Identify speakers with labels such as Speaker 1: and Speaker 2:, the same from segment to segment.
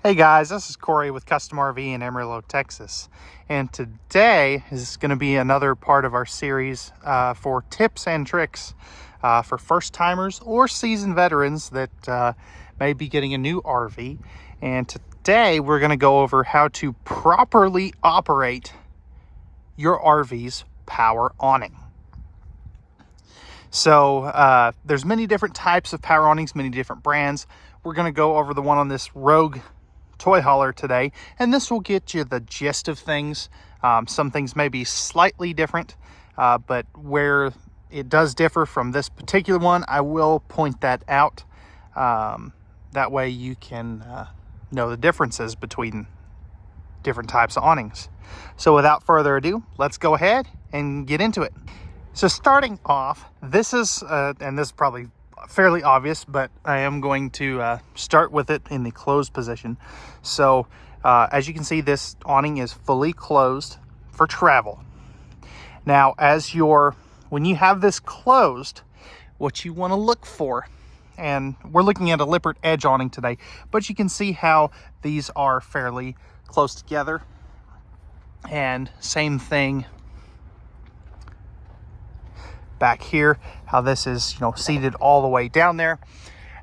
Speaker 1: Hey guys, this is Corey with Custom RV in Amarillo, Texas. And today is going to be another part of our series for tips and tricks for first timers or seasoned veterans that may be getting a new RV. And today we're going to go over how to properly operate your RV's power awning. So there's many different types of power awnings, many different brands. We're going to go over the one on this Rogue toy hauler today, and this will get you the gist of things. Some things may be slightly different, but where it does differ from this particular one, I will point that out. That way you can know the differences between different types of awnings. So without further ado, let's go ahead and get into it. So starting off, this is, and this is probably fairly obvious, but I am going to start with it in the closed position. So as you can see, this awning is fully closed for travel. Now, when you have this closed, what you want to look for, and we're looking at a Lippert Edge awning today, but you can see how these are fairly close together. And same thing back here, how this is, seated all the way down there,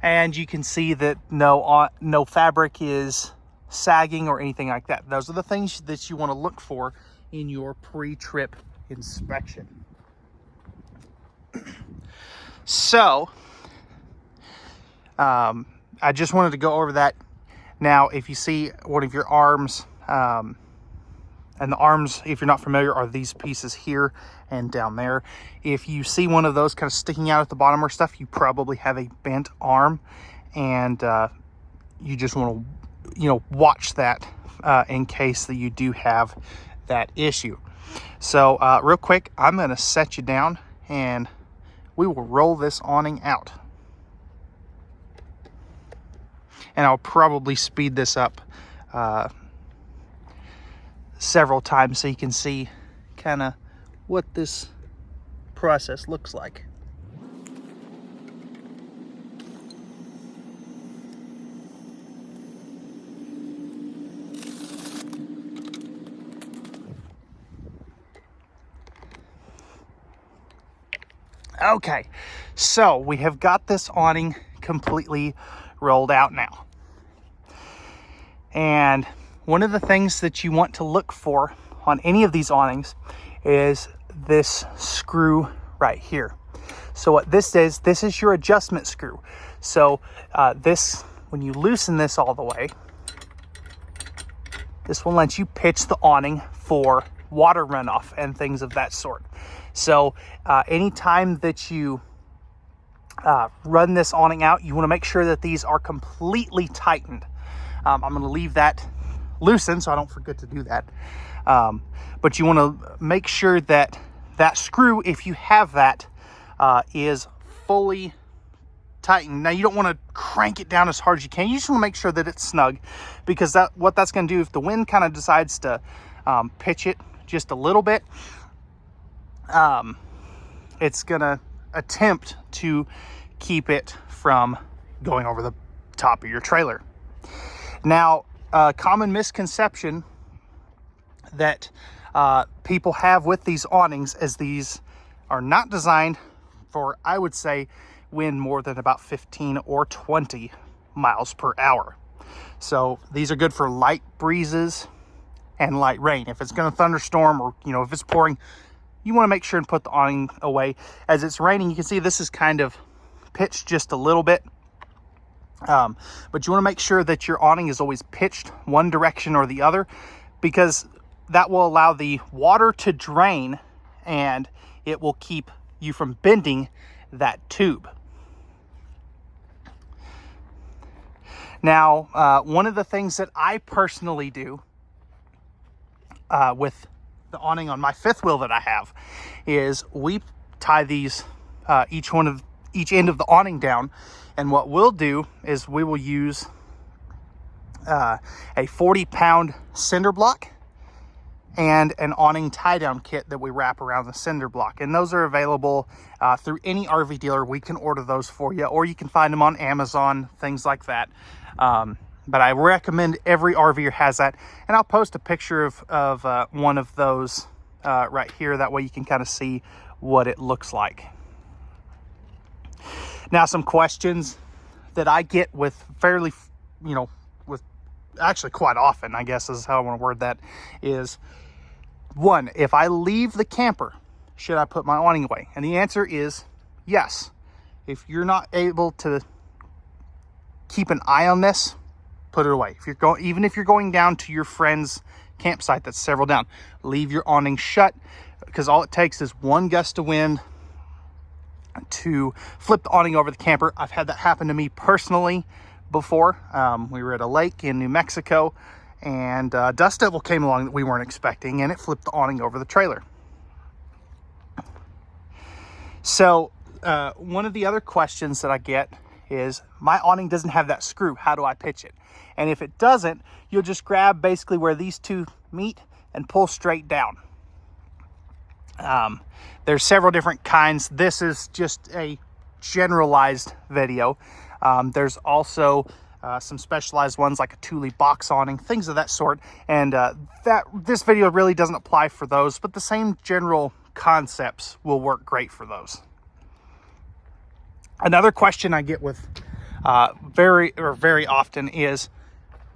Speaker 1: and you can see that no fabric is sagging or anything like that. Those are the things that you want to look for in your pre-trip inspection. So I just wanted to go over that. Now, if you see one of your arms, and the arms, if you're not familiar, are these pieces here and down there. If you see one of those kind of sticking out at the bottom or stuff, you probably have a bent arm, and you just want to, watch that in case that you do have that issue. So real quick, I'm going to set you down and we will roll this awning out. And I'll probably speed this up several times so you can see kind of what this process looks like. Okay, so we have got this awning completely rolled out now. And one of the things that you want to look for on any of these awnings is this screw right here. So what this is your adjustment screw. So when you loosen this all the way, this will let you pitch the awning for water runoff and things of that sort. So anytime that you run this awning out, you want to make sure that these are completely tightened. I'm going to leave that loosen so I don't forget to do that. But you want to make sure that screw, if you have that, is fully tightened. Now, you don't want to crank it down as hard as you can. You just want to make sure that it's snug, because what that's going to do, if the wind kind of decides to pitch it just a little bit, it's going to attempt to keep it from going over the top of your trailer. Now, a common misconception that people have with these awnings is these are not designed for, I would say, wind more than about 15 or 20 miles per hour. So these are good for light breezes and light rain. If it's going to thunderstorm, or if it's pouring, you want to make sure and put the awning away. As it's raining, you can see this is kind of pitched just a little bit. But you want to make sure that your awning is always pitched one direction or the other, because that will allow the water to drain and it will keep you from bending that tube. Now, one of the things that I personally do with the awning on my fifth wheel that I have is we tie these each end of the awning down, and what we'll do is we will use a 40-pound cinder block and an awning tie down kit that we wrap around the cinder block, and those are available through any RV dealer. We can order those for you, or you can find them on Amazon, things like that. But I recommend every RVer has that, and I'll post a picture of one of those right here. That way you can kind of see what it looks like. Now, some questions that I get with fairly, with actually quite often, I guess is how I want to word that, is one, if I leave the camper, should I put my awning away? And the answer is yes. If you're not able to keep an eye on this, put it away. If you're going, even if you're going down to your friend's campsite that's several down, leave your awning shut, because all it takes is one gust of wind to flip the awning over the camper. I've had that happen to me personally before. We were at a lake in New Mexico, and dust devil came along that we weren't expecting, and it flipped the awning over the trailer. So one of the other questions that I get is, my awning doesn't have that screw, how do I pitch it? And if it doesn't, you'll just grab basically where these two meet and pull straight down. There's several different kinds. This is just a generalized video. There's also some specialized ones like a Thule box awning, things of that sort. And this video really doesn't apply for those, but the same general concepts will work great for those. Another question I get with very often is,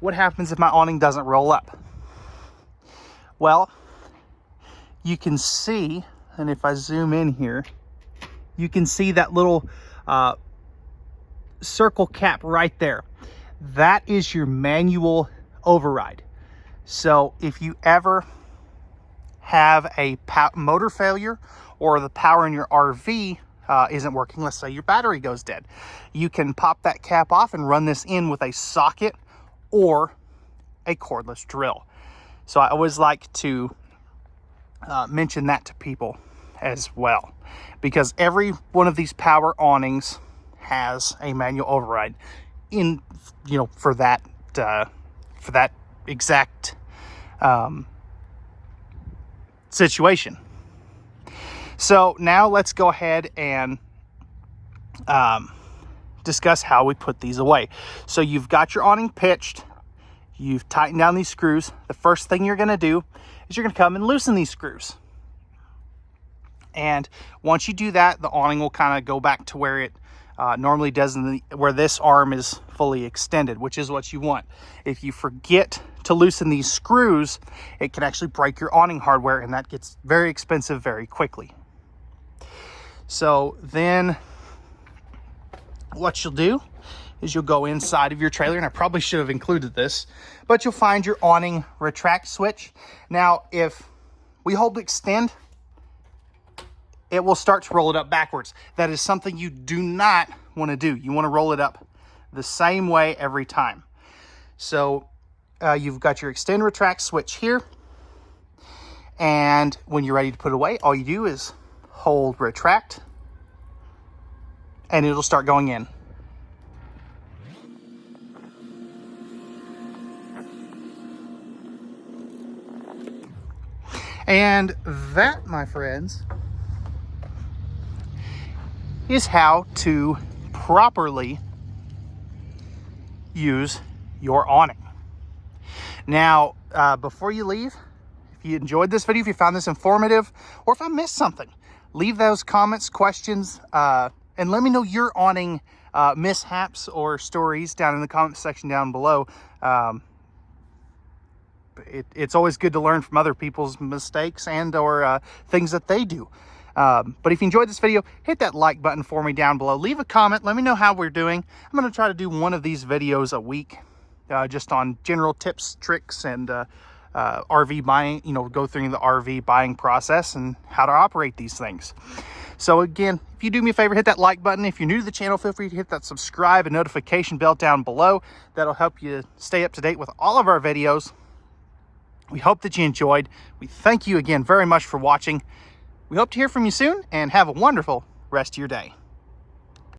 Speaker 1: what happens if my awning doesn't roll up? Well, you can see, and if I zoom in here, you can see that little circle cap right there. That is your manual override. So if you ever have a motor failure, or the power in your RV isn't working, let's say your battery goes dead, you can pop that cap off and run this in with a socket or a cordless drill. So I always like to mention that to people as well, because every one of these power awnings has a manual override in, for that exact situation. So now let's go ahead and discuss how we put these away. So you've got your awning pitched, you've tightened down these screws. The first thing you're going to do is you're going to come and loosen these screws. And once you do that, the awning will kind of go back to where it normally does, where this arm is fully extended, which is what you want. If you forget to loosen these screws, it can actually break your awning hardware, and that gets very expensive very quickly. So then what you'll do is you'll go inside of your trailer, and I probably should have included this, but you'll find your awning retract switch. Now, if we hold extend, it will start to roll it up backwards. That is something you do not want to do. You want to roll it up the same way every time. So you've got your extend retract switch here, and when you're ready to put it away, all you do is hold retract, and it'll start going in. And that, my friends, is how to properly use your awning. Now, before you leave, if you enjoyed this video, if you found this informative, or if I missed something, leave those comments, questions, and let me know your awning mishaps or stories down in the comment section down below. It's always good to learn from other people's mistakes and or things that they do. But if you enjoyed this video, hit that like button for me down below. Leave a comment. Let me know how we're doing. I'm going to try to do one of these videos a week, just on general tips, tricks, and RV buying, go through the RV buying process and how to operate these things. So again, if you do me a favor, hit that like button. If you're new to the channel, feel free to hit that subscribe and notification bell down below. That'll help you stay up to date with all of our videos. We hope that you enjoyed. We thank you again very much for watching. We hope to hear from you soon, and have a wonderful rest of your day.